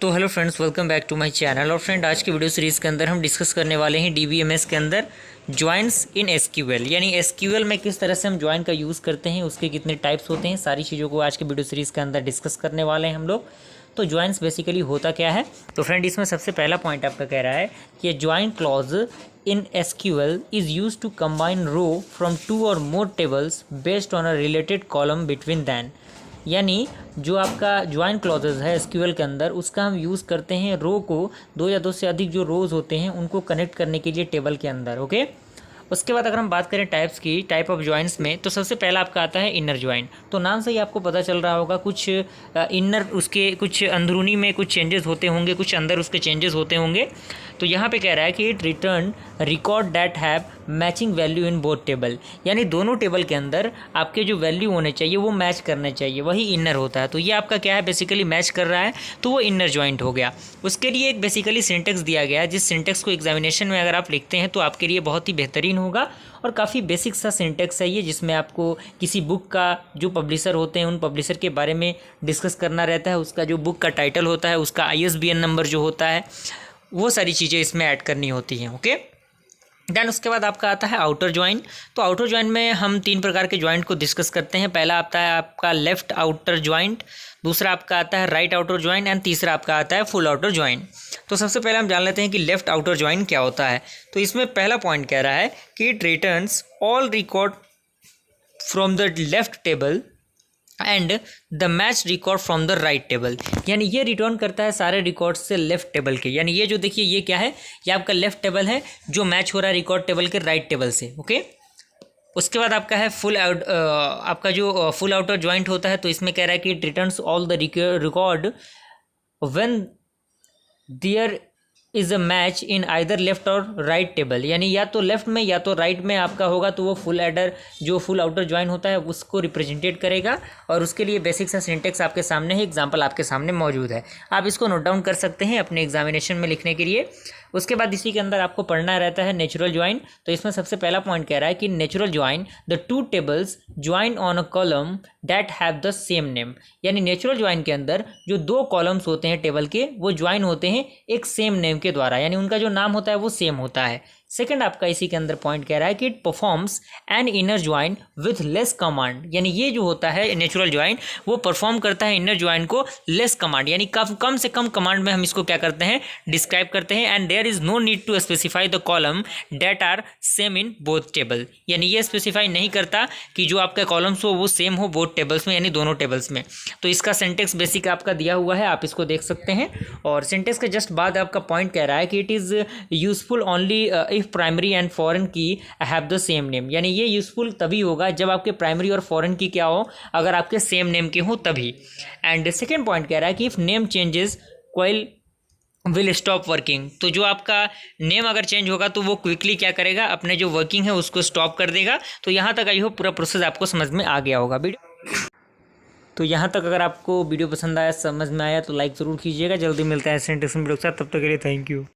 तो hello friends, welcome back to my channel. और friend, आज की वीडियो सीरीज़ के अंदर हम डिस्कस करने वाले हैं डीबीएमएस के अंदर ज्वाइंट्स इन एसक्यूएल, यानी एसक्यूएल में किस तरह से हम ज्वाइन का यूज़ करते हैं, उसके कितने टाइप्स होते हैं, सारी चीज़ों को आज के वीडियो सीरीज़ के अंदर डिस्कस करने वाले हैं हम लोग। तो ज्वाइंट्स बेसिकली होता क्या है। तो फ्रेंड, इसमें सबसे पहला पॉइंट आपका कह रहा है कि joint clause in SQL is used to combine row from two or more tables based on a related column between them। यानी जो आपका ज्वाइन क्लॉजेज है एसक्यूएल के अंदर, उसका हम यूज़ करते हैं रो को, दो या दो से अधिक जो रोज़ होते हैं उनको कनेक्ट करने के लिए टेबल के अंदर। ओके, उसके बाद अगर हम बात करें टाइप्स की, टाइप ऑफ ज्वाइंट्स में, तो सबसे पहला आपका आता है इनर ज्वाइंट। तो नाम से ही आपको पता चल रहा होगा कुछ इनर, उसके कुछ अंदरूनी में कुछ चेंजेस होते होंगे, कुछ अंदर उसके चेंजेस होते होंगे। तो यहाँ पे कह रहा है कि it return record that have matching value in both table, यानी दोनों टेबल के अंदर आपके जो वैल्यू होने चाहिए वो मैच करने चाहिए, वही इनर होता है। तो ये आपका क्या है, बेसिकली मैच कर रहा है, तो वो इनर ज्वाइंट हो गया। उसके लिए एक बेसिकली सिंटेक्स दिया गया है, जिस सिंटेक्स को एग्जामिनेशन में अगर आप लिखते हैं तो आपके लिए बहुत ही बेहतरीन होगा। और काफ़ी बेसिक सा सिंटेक्स है ये, जिसमें आपको किसी बुक का जो पब्लिशर होते हैं उन पब्लिशर के बारे में डिस्कस करना रहता है, उसका जो बुक का टाइटल होता है, उसका ISBN नंबर जो होता है, वो सारी चीज़ें इसमें ऐड करनी होती हैं। ओके, देन उसके बाद आपका आता है आउटर ज्वाइन। तो आउटर ज्वाइन में हम तीन प्रकार के ज्वाइंट को डिस्कस करते हैं। पहला आता है आपका लेफ्ट आउटर ज्वाइंट, दूसरा आपका आता है राइट आउटर ज्वाइंट, एंड तीसरा आपका आता है फुल आउटर ज्वाइंट। तो सबसे पहले हम जान लेते हैं कि लेफ्ट आउटर ज्वाइंट क्या होता है। तो इसमें पहला पॉइंट कह रहा है कि it returns all record from the left table and the match record from the right table, यानी ये रिटर्न करता है सारे रिकॉर्ड से लेफ्ट टेबल के। यानी ये जो देखिए, ये क्या है, ये आपका लेफ्ट टेबल है जो मैच हो रहा है रिकॉर्ड टेबल के राइट टेबल से। ओके, उसके बाद आपका है फुल आउट, आपका जो फुल आउटर ज्वाइंट होता है। तो इसमें कह रहा है कि it returns all the record when there is a match in either left or right table, यानी या तो लेफ्ट में या तो राइट में आपका होगा, तो वो फुल एडर जो फुल आउटर ज्वाइन होता है उसको रिप्रेजेंटेट करेगा। और उसके लिए बेसिक सा सिंटेक्स आपके सामने है, एग्जांपल आपके सामने मौजूद है, आप इसको नोट डाउन कर सकते हैं अपने एग्जामिनेशन में लिखने के लिए। उसके बाद इसी के अंदर आपको पढ़ना रहता है नेचुरल ज्वाइन। तो इसमें सबसे पहला पॉइंट कह रहा है कि natural join the two tables join on a column that have the same name, यानी नेचुरल ज्वाइन के अंदर जो दो कॉलम्स होते हैं टेबल के, वो ज्वाइन होते हैं एक सेम नेम के द्वारा, यानी उनका जो नाम होता है वो सेम होता है। सेकंड आपका इसी के अंदर पॉइंट कह रहा है कि it performs an inner join with less command, यानी ये जो होता है नेचुरल ज्वाइन, वो परफॉर्म करता है इनर ज्वाइन को लेस कमांड, यानी कम से कम कमांड में हम इसको क्या करते हैं, डिस्क्राइब करते हैं। And there is no need to specify the column that are same in both table, यानी ये स्पेसिफाई नहीं करता कि जो आपका कॉलम्स हो वो सेम हो बोथ टेबल्स में, यानी दोनों टेबल्स में। तो इसका सिंटेक्स बेसिक आपका दिया हुआ है, आप इसको देख सकते हैं। और सिंटेक्स के जस्ट बाद आपका पॉइंट कह रहा है कि it is useful only if primary and foreign की हैव द सेम नेम, यानी ये यूजफुल तभी होगा जब आपके प्राइमरी और फॉरेन की क्या हो, अगर आपके सेम नेम के हो तभी। एंड सेकेंड पॉइंट कह रहा है कि if name changes coil will stop working, तो जो आपका नेम अगर चेंज होगा तो वो क्विकली क्या करेगा, अपने जो वर्किंग है उसको स्टॉप कर देगा। तो यहाँ तक आई हो पूरा प्रोसेस आपको समझ में आ गया होगा वीडियो। तो यहाँ तक अगर आपको वीडियो पसंद आया, समझ में आया, तो लाइक ज़रूर कीजिएगा। जल्दी मिलता है ऐसे इंटरेस्टिंग वीडियो के साथ, तब तक के लिए थैंक यू।